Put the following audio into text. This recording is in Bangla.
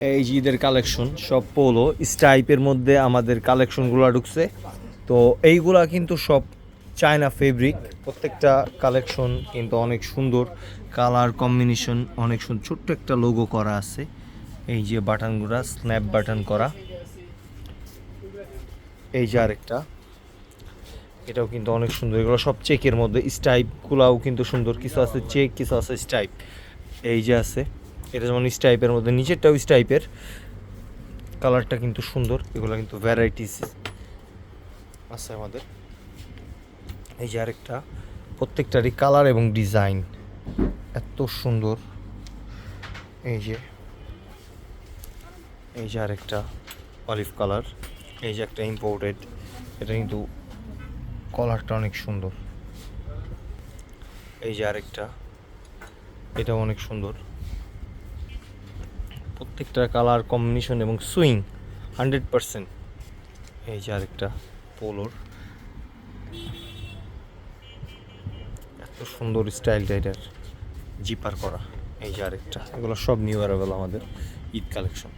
এই যে ঈদের কালেকশন সব পোলো স্টাইপের মধ্যে আমাদের কালেকশনগুলো ঢুকছে। তো এইগুলা কিন্তু সব চায়না ফেব্রিক, প্রত্যেকটা কালেকশন কিন্তু অনেক সুন্দর, কালার কম্বিনেশন অনেক সুন্দর। ছোট্ট একটা লোগো করা আছে, এই যে বাটনগুলা স্ন্যাপ বাটন করা। এই যে আরেকটা, এটাও কিন্তু অনেক সুন্দর। এগুলো সব চেকের মধ্যে, স্টাইপগুলাও কিন্তু সুন্দর, কিছু আছে চেক কিছু আছে স্টাইপ। এই যে আছে, এটা যেমন স্টাইপের মধ্যে, নিচেরটাও স্টাইপের, কালারটা কিন্তু সুন্দর। এগুলো কিন্তু ভ্যারাইটিস আছে আমাদের। এই যে আরেকটা, প্রত্যেকটারই কালার এবং ডিজাইন এত সুন্দর। এই যে আরেকটা অলিভ কালার। এই যে একটা ইম্পোর্টেড, এটা কিন্তু কালারটা অনেক সুন্দর। এই যে আরেকটা, এটাও অনেক সুন্দর। প্রত্যেকটা কালার কম্বিনেশন এবং সুইং 100%। এই যে আরেকটা পোলোর, এত সুন্দর স্টাইলটা, এটার জিপার করা। এই যে আরেকটা, এগুলো সব নিউ অ্যারাইভেল আমাদের ঈদ কালেকশন।